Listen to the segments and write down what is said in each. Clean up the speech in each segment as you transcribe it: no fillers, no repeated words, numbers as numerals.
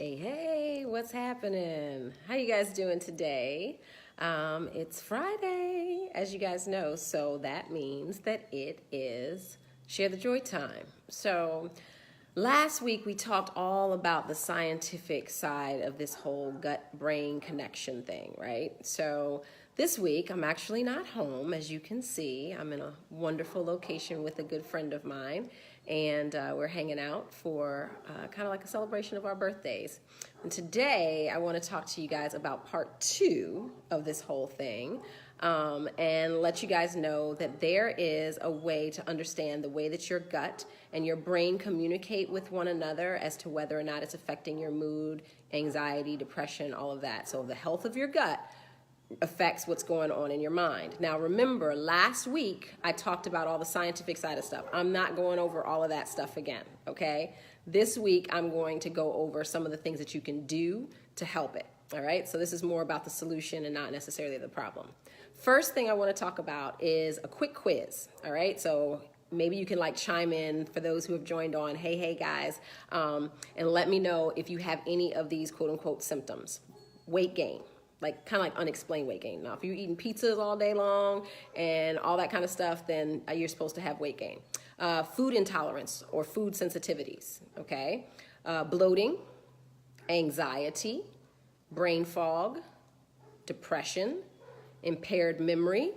Hey, hey, what's happening? How you guys doing today? It's Friday, as you guys know, so that means that it is Share the Joy time. So last week we talked all about the scientific side of this whole gut-brain connection thing, right? So this week I'm actually not home, as you can see. I'm in a wonderful location with a good friend of mine, and we're hanging out for kind of like a celebration of our birthdays. And today I want to talk to you guys about part 2 of this whole thing, and let you guys know that there is a way to understand the way that your gut and your brain communicate with one another as to whether or not it's affecting your mood, anxiety, depression, all of that. So the health of your gut affects what's going on in your mind. Now remember, last week I talked about all the scientific side of stuff. I'm not going over all of that stuff again, okay? This week I'm going to go over some of the things that you can do to help it, all right? So this is more about the solution and not necessarily the problem. First thing I want to talk about is a quick quiz, all right? So maybe you can like chime in for those who have joined on, hey guys, and let me know if you have any of these quote unquote symptoms. Weight gain. Like kind of like unexplained weight gain. Now, if you're eating pizzas all day long and all that kind of stuff, then you're supposed to have weight gain. Food intolerance or food sensitivities, okay? Bloating, anxiety, brain fog, depression, impaired memory,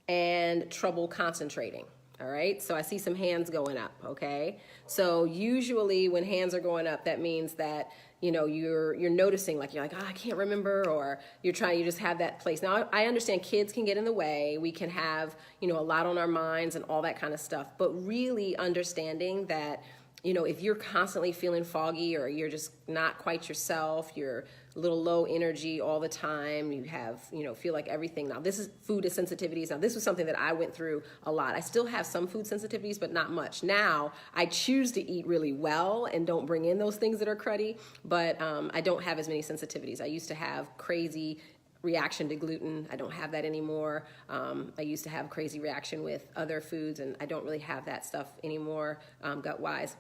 and trouble concentrating. All right, so I see some hands going up, okay? So usually when hands are going up, that means that, you know, you're noticing, like, you're like, oh, I can't remember, or you just have that place. Now, I understand kids can get in the way. We can have, you know, a lot on our minds and all that kind of stuff, but really understanding that, you know, if you're constantly feeling foggy or you're just not quite yourself, you're a little low energy all the time, you have, you know, feel like everything. Now, this is food sensitivities. Now, this was something that I went through a lot. I still have some food sensitivities, but not much. Now, I choose to eat really well and don't bring in those things that are cruddy, but I don't have as many sensitivities. I used to have crazy reaction to gluten. I don't have that anymore. I used to have crazy reaction with other foods, and I don't really have that stuff anymore, gut-wise.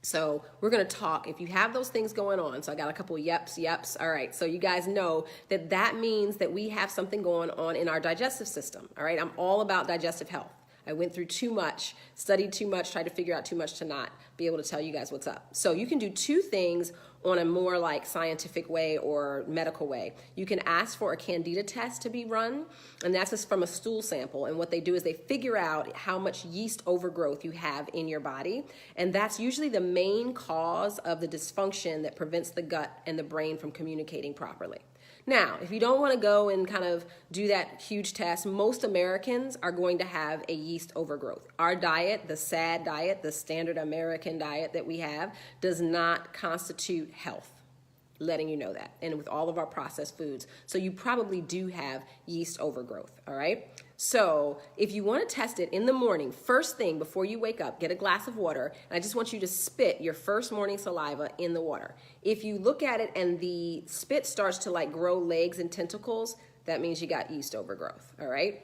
So we're going to talk, if you have those things going on, so I got a couple yeps. All right, so you guys know that that means that we have something going on in our digestive system. All right, I'm all about digestive health. I went through too much, studied too much, tried to figure out too much to not be able to tell you guys what's up. So you can do two things on a more like scientific way or medical way. You can ask for a candida test to be run, and that's just from a stool sample. And what they do is they figure out how much yeast overgrowth you have in your body. And that's usually the main cause of the dysfunction that prevents the gut and the brain from communicating properly. Now, if you don't want to go and kind of do that huge test, most Americans are going to have a yeast overgrowth. Our diet, the SAD diet, the standard American diet that we have, does not constitute health. Letting you know that, and with all of our processed foods. So you probably do have yeast overgrowth, all right? So if you want to test it in the morning, first thing before you wake up, get a glass of water, and I just want you to spit your first morning saliva in the water. If you look at it and the spit starts to like grow legs and tentacles, that means you got yeast overgrowth, all right?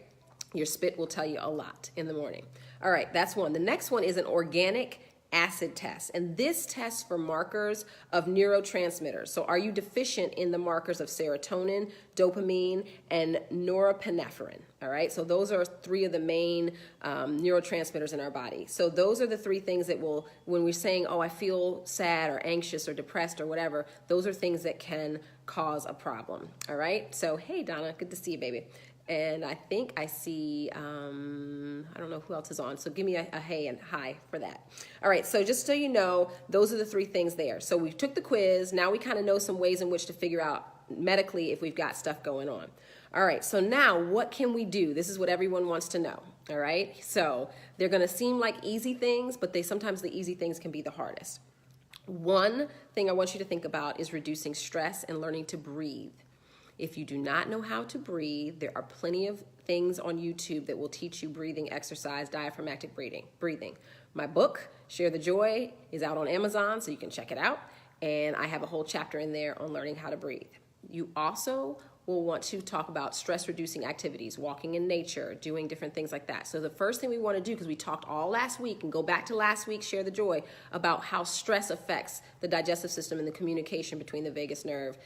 Your spit will tell you a lot in the morning. All right, that's one. The next one is an organic acid test, and this tests for markers of neurotransmitters. So are you deficient in the markers of serotonin, dopamine, and norepinephrine? All right, so those are three of the main neurotransmitters in our body. So those are the three things that will, when we're saying, oh, I feel sad or anxious or depressed or whatever, those are things that can cause a problem. All right, so hey Donna, good to see you, baby. And I think I see, I don't know who else is on, so give me a hey and hi for that. All right, so just so you know, those are the three things there. So we took the quiz, now we kind of know some ways in which to figure out medically if we've got stuff going on. All right, so now what can we do? This is what everyone wants to know, all right? So they're gonna seem like easy things, but sometimes the easy things can be the hardest. One thing I want you to think about is reducing stress and learning to breathe. If you do not know how to breathe, there are plenty of things on YouTube that will teach you breathing exercise, diaphragmatic breathing. My book, Share the Joy, is out on Amazon, so you can check it out. And I have a whole chapter in there on learning how to breathe. You also we'll want to talk about stress reducing activities, walking in nature, doing different things like that. So the first thing we want to do, because we talked all last week, and go back to last week, Share the Joy, about how stress affects the digestive system and the communication between the vagus nerve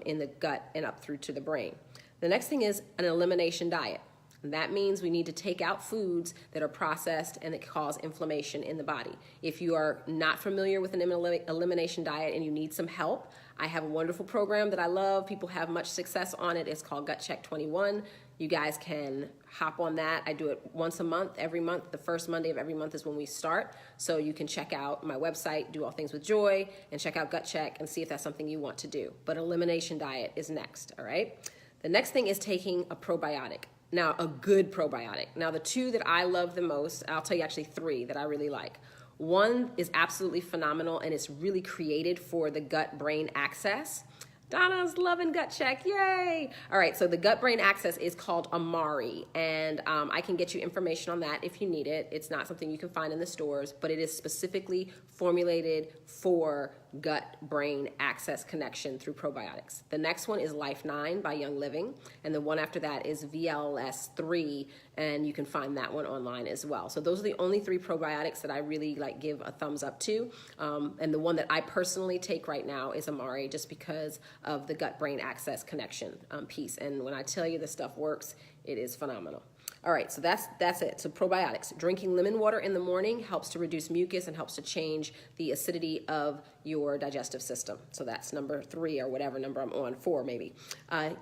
in the gut and up through to the brain. The next thing is an elimination diet. And that means we need to take out foods that are processed and that cause inflammation in the body. If you are not familiar with an elimination diet and you need some help, I have a wonderful program that I love. People have much success on it. It's called Gut Check 21. You guys can hop on that. I do it once a month, every month. The first Monday of every month is when we start. So you can check out my website, Do All Things with Joy, and check out Gut Check and see if that's something you want to do. But elimination diet is next, all right? The next thing is taking a probiotic. Now, a good probiotic. Now, the two that I love the most, I'll tell you actually three that I really like. One is absolutely phenomenal, and it's really created for the gut-brain axis. Donna's loving Gut Check, yay! All right, so the gut-brain axis is called Amari, and I can get you information on that if you need it. It's not something you can find in the stores, but it is specifically formulated for gut-brain axis connection through probiotics. The next one is Life 9 by Young Living, and the one after that is VLS 3, and you can find that one online as well. So those are the only three probiotics that I really like give a thumbs up to, and the one that I personally take right now is Amari, just because of the gut-brain axis connection piece. And when I tell you this stuff works, it is phenomenal. All right, so that's it. So probiotics. Drinking lemon water in the morning helps to reduce mucus and helps to change the acidity of your digestive system. So that's number 3 or whatever number I'm on, 4 maybe.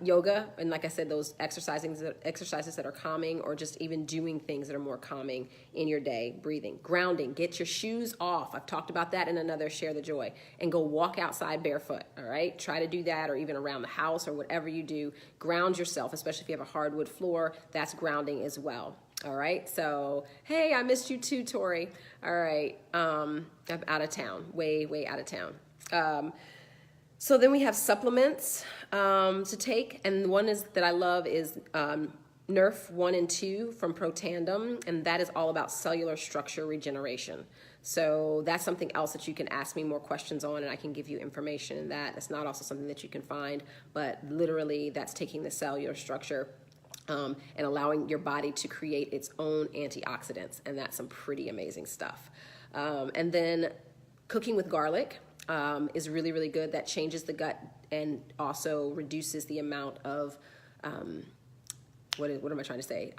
Yoga, and like I said, those exercises that are calming, or just even doing things that are more calming in your day. Breathing. Grounding. Get your shoes off. I've talked about that in another Share the Joy. And go walk outside barefoot, all right? Try to do that, or even around the house or whatever you do. Ground yourself, especially if you have a hardwood floor. That's grounding as well. All right, so hey, I missed you too, Tori. All right, I'm out of town, way out of town. So then we have supplements to take, and one is that I love is Nerf 1 and 2 from Protandim, and that is all about cellular structure regeneration. So that's something else that you can ask me more questions on, and I can give you information in that. It's not also something that you can find, but literally that's taking the cellular structure and allowing your body to create its own antioxidants, and that's some pretty amazing stuff. And then cooking with garlic is really, really good. That changes the gut and also reduces the amount of, what am I trying to say?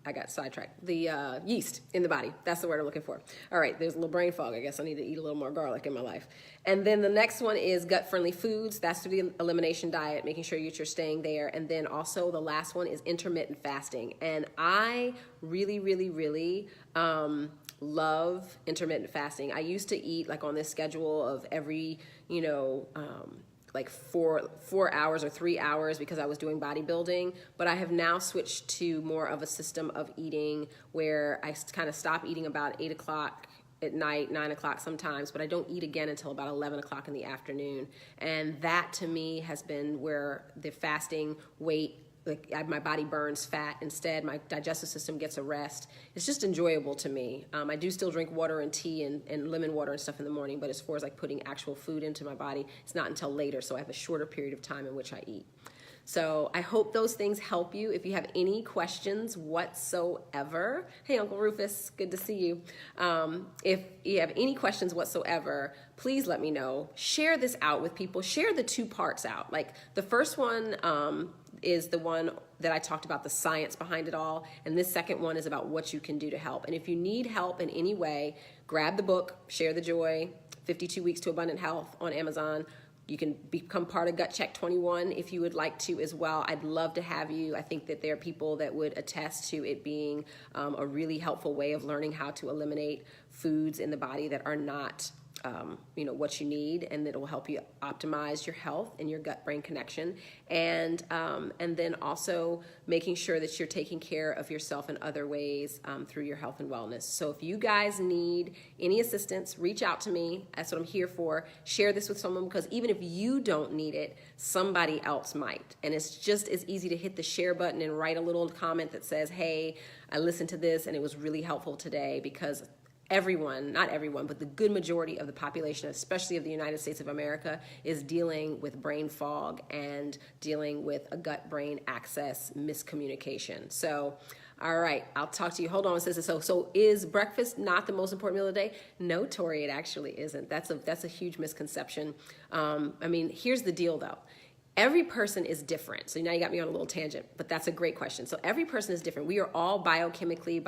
I got sidetracked. The yeast in the body. That's the word I'm looking for. All right, there's a little brain fog. I guess I need to eat a little more garlic in my life. And then the next one is gut-friendly foods. That's through the elimination diet, making sure you're staying there. And then also the last one is intermittent fasting. And I really, really, really love intermittent fasting. I used to eat like on this schedule of every, like 4 hours or 3 hours because I was doing bodybuilding, but I have now switched to more of a system of eating where I kind of stop eating about 8 o'clock at night, 9 o'clock sometimes, but I don't eat again until about 11 o'clock in the afternoon. And that to me has been where the fasting weight, like my body burns fat instead, my digestive system gets a rest. It's just enjoyable to me. I do still drink water and tea and lemon water and stuff in the morning, but as far as like putting actual food into my body, it's not until later, so I have a shorter period of time in which I eat. So I hope those things help you. If you have any questions whatsoever, hey Uncle Rufus, good to see you. If you have any questions whatsoever, please let me know. Share this out with people. Share the 2 parts out. Like the first one is the one that I talked about, the science behind it all, and this second one is about what you can do to help. And if you need help in any way, grab the book, Share the Joy, 52 Weeks to Abundant Health on Amazon. You can become part of Gut Check 21 if you would like to as well. I'd love to have you. I think that there are people that would attest to it being a really helpful way of learning how to eliminate foods in the body that are not what you need, and it'll help you optimize your health and your gut-brain connection, and then also making sure that you're taking care of yourself in other ways through your health and wellness. So if you guys need any assistance, reach out to me. That's what I'm here for. Share this with someone, because even if you don't need it, somebody else might. And it's just as easy to hit the share button and write a little comment that says, hey, I listened to this and it was really helpful today, because everyone, not everyone, but the good majority of the population, especially of the United States of America, is dealing with brain fog and dealing with a gut-brain axis miscommunication. So, all right, I'll talk to you. Hold on, sister. So is breakfast not the most important meal of the day? No, Tori, it actually isn't. That's a huge misconception. I mean, here's the deal, though. Every person is different. So now you got me on a little tangent, but that's a great question. So every person is different. We are all biochemically,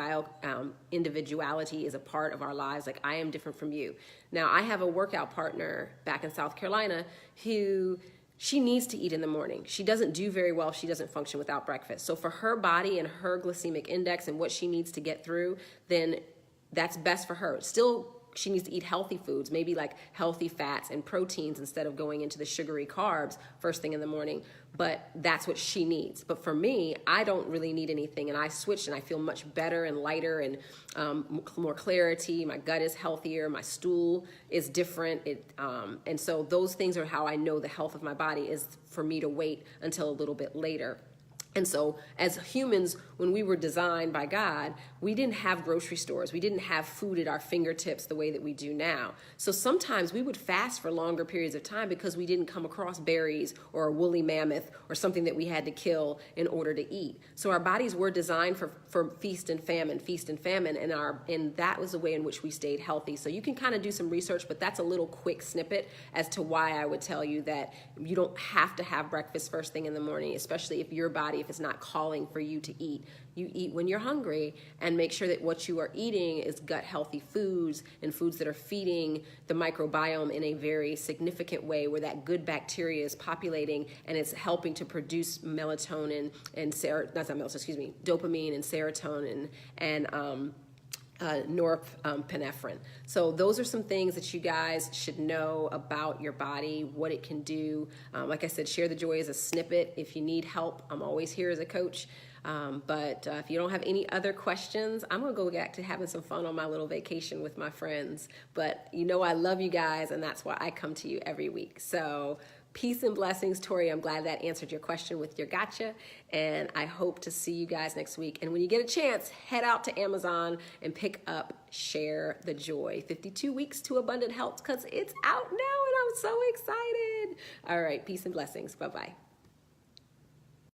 individuality is a part of our lives. Like I am different from you. Now I have a workout partner back in South Carolina who she needs to eat in the morning. She doesn't do very well if she doesn't function without breakfast. So for her body and her glycemic index and what she needs to get through, then that's best for her. Still, she needs to eat healthy foods, maybe like healthy fats and proteins instead of going into the sugary carbs first thing in the morning. But that's what she needs. But for me, I don't really need anything. And I switched and I feel much better and lighter and more clarity. My gut is healthier. My stool is different. And so those things are how I know the health of my body is for me to wait until a little bit later. And so as humans, when we were designed by God, we didn't have grocery stores. We didn't have food at our fingertips the way that we do now. So sometimes we would fast for longer periods of time because we didn't come across berries or a woolly mammoth or something that we had to kill in order to eat. So our bodies were designed for feast and famine, and that was the way in which we stayed healthy. So you can kind of do some research, but that's a little quick snippet as to why I would tell you that you don't have to have breakfast first thing in the morning, especially if your body, if it's not calling for you to eat. You eat when you're hungry, and make sure that what you are eating is gut healthy foods and foods that are feeding the microbiome in a very significant way where that good bacteria is populating and it's helping to produce melatonin and dopamine and serotonin and norepinephrine. So those are some things that you guys should know about your body, what it can do. Like I said, Share the Joy is a snippet. If you need help, I'm always here as a coach. But if you don't have any other questions, I'm going to go back to having some fun on my little vacation with my friends. But you know I love you guys, and that's why I come to you every week. So peace and blessings, Tori. I'm glad that answered your question with your gotcha, and I hope to see you guys next week. And when you get a chance, head out to Amazon and pick up Share the Joy, 52 Weeks to Abundant Health, because it's out now, and I'm so excited. All right, peace and blessings. Bye-bye.